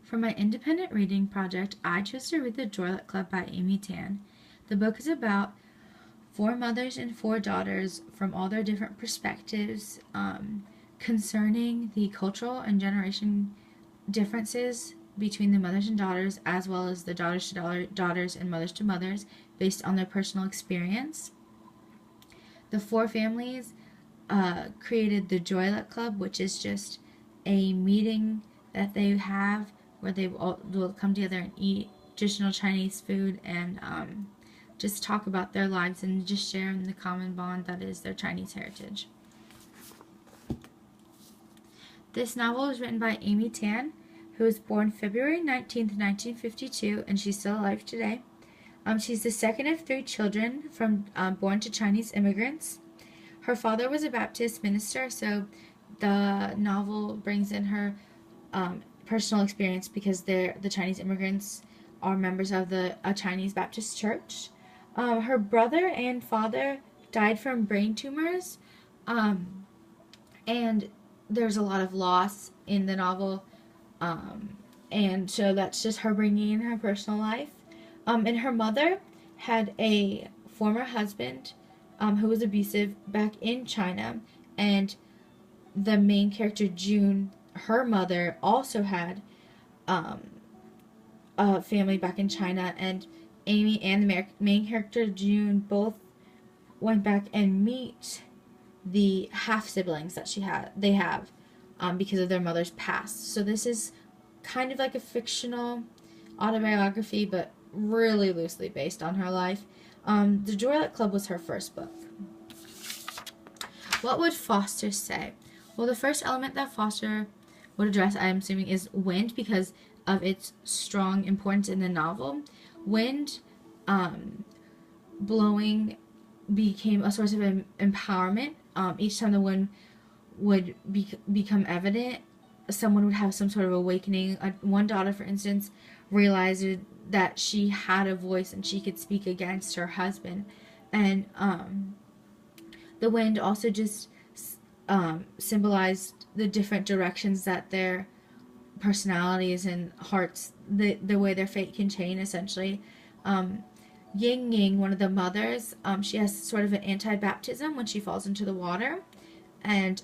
For my independent reading project, I chose to read The Joylet Club by Amy Tan. The book is about four mothers and four daughters from all their different perspectives concerning the cultural and generation differences between the mothers and daughters, as well as the daughters to daughters and mothers to mothers, based on their personal experience. The four families created the Joylet Club, which is just a meeting that they have where they will come together and eat traditional Chinese food and just talk about their lives and just share in the common bond that is their Chinese heritage. This novel was written by Amy Tan, who was born February 19th, 1952, and she's still alive today. She's the second of three children born to Chinese immigrants. Her father was a Baptist minister, so the novel brings in her personal experience because the Chinese immigrants are members of a Chinese Baptist church. Her brother and father died from brain tumors, and there's a lot of loss in the novel, and so that's just her bringing in her personal life. And her mother had a former husband who was abusive back in China, and the main character, June, her mother, also had a family back in China, and Amy and the main character, June, both went back and meet the half-siblings that they have because of their mother's past. So this is kind of like a fictional autobiography, but really loosely based on her life. The Joylet Club was her first book. What would Foster say? Well, the first element that Foster would address, I'm assuming, is wind because of its strong importance in the novel. Wind blowing became a source of empowerment. Each time the wind would become evident, someone would have some sort of awakening. One daughter, for instance, realized that she had a voice and she could speak against her husband. And the wind also just symbolized the different directions that their personalities and hearts, the way their fate can change, essentially. Ying Ying, one of the mothers, she has sort of an anti-baptism when she falls into the water. And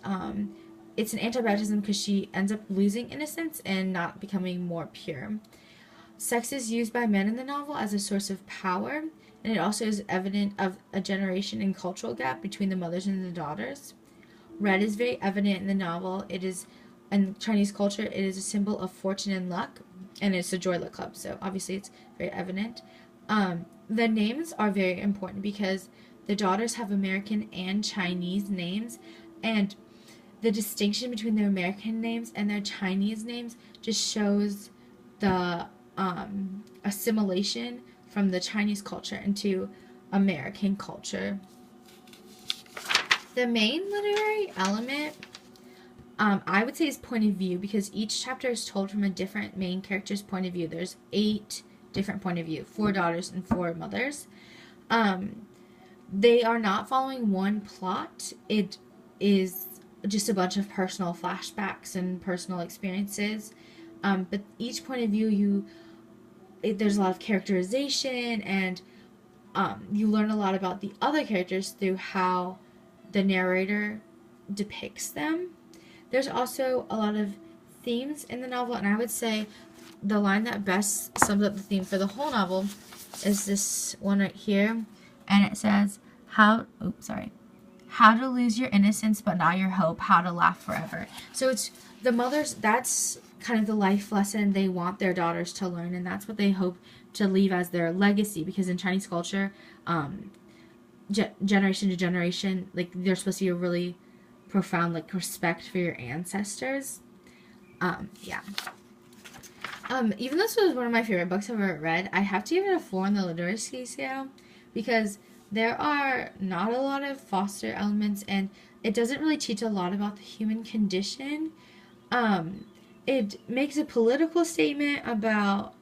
it's an anti-baptism because she ends up losing innocence and not becoming more pure. Sex is used by men in the novel as a source of power, and it also is evident of a generation and cultural gap between the mothers and the daughters. Red is very evident in the novel. It is, in Chinese culture, it is a symbol of fortune and luck, and it's a Joylet Club, so obviously it's very evident. The names are very important because the daughters have American and Chinese names, and the distinction between their American names and their Chinese names just shows the assimilation from the Chinese culture into American culture. The main literary element, I would say, is point of view, because each chapter is told from a different main character's point of view. There's 8 different point of view, 4 daughters and 4 mothers. They are not following one plot. It is just a bunch of personal flashbacks and personal experiences. But each point of view, there's a lot of characterization, and you learn a lot about the other characters through how the narrator depicts them. There's also a lot of themes in the novel, and I would say the line that best sums up the theme for the whole novel is this one right here, and it says, how to lose your innocence but not your hope, how to laugh forever. So it's the mothers, that's kind of the life lesson they want their daughters to learn, and that's what they hope to leave as their legacy, because in Chinese culture, generation to generation, like, there's supposed to be a really profound, like, respect for your ancestors. Even though this was one of my favorite books I've ever read, I have to give it a 4 on the literacy scale, because there are not a lot of Foster elements, and it doesn't really teach a lot about the human condition. It makes a political statement about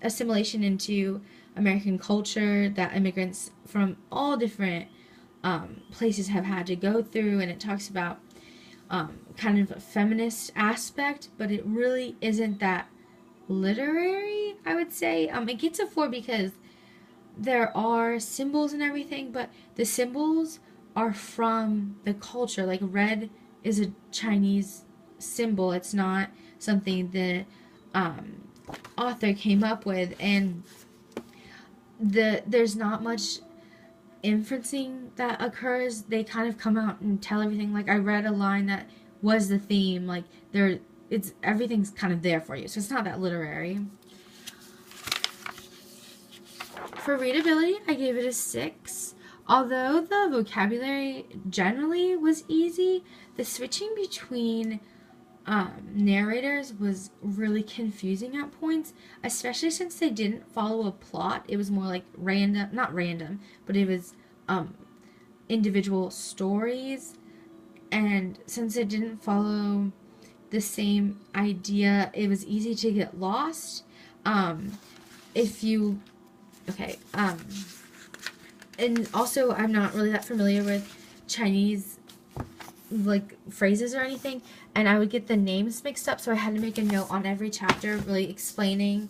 assimilation into American culture that immigrants from all different places have had to go through, and it talks about kind of a feminist aspect, but it really isn't that literary, I would say. It gets a 4 because there are symbols and everything, but the symbols are from the culture. Like red is a Chinese symbol. It's not something the author came up with, and there's not much inferencing that occurs. They kind of come out and tell everything. Like I read a line that was the theme. Like it's everything's kind of there for you, so it's not that literary. For readability, I gave it a 6. Although the vocabulary generally was easy, the switching between narrators was really confusing at points, especially since they didn't follow a plot. It was more like random, not random, but it was individual stories. And since it didn't follow the same idea, it was easy to get lost. If you Okay, and also I'm not really that familiar with Chinese, like, phrases or anything, and I would get the names mixed up, so I had to make a note on every chapter really explaining,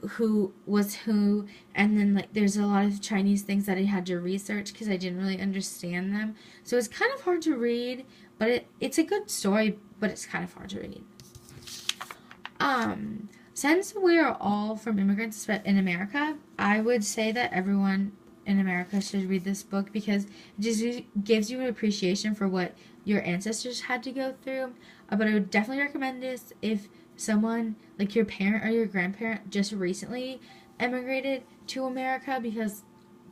who was who, and then, like, there's a lot of Chinese things that I had to research because I didn't really understand them, so it's kind of hard to read, but it's a good story, but it's kind of hard to read. Since we are all from immigrants in America, I would say that everyone in America should read this book because it just gives you an appreciation for what your ancestors had to go through. But I would definitely recommend this if someone, like your parent or your grandparent, just recently emigrated to America, because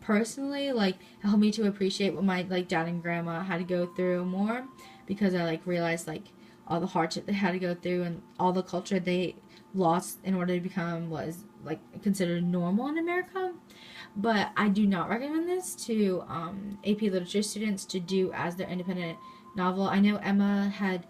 personally, like, it helped me to appreciate what my, like, dad and grandma had to go through more, because I, like, realized, like, all the hardship they had to go through and all the culture they lost in order to become was, like, considered normal in America. But I do not recommend this to AP Literature students to do as their independent novel. I know Emma had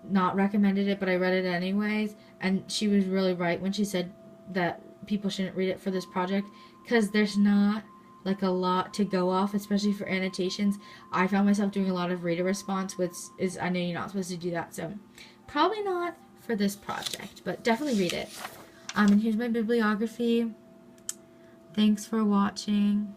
not recommended it, but I read it anyways, and she was really right when she said that people shouldn't read it for this project, because there's not, like, a lot to go off, especially for annotations. I found myself doing a lot of reader response, which is, I know you're not supposed to do that, so probably not for this project, but definitely read it. And here's my bibliography. Thanks for watching.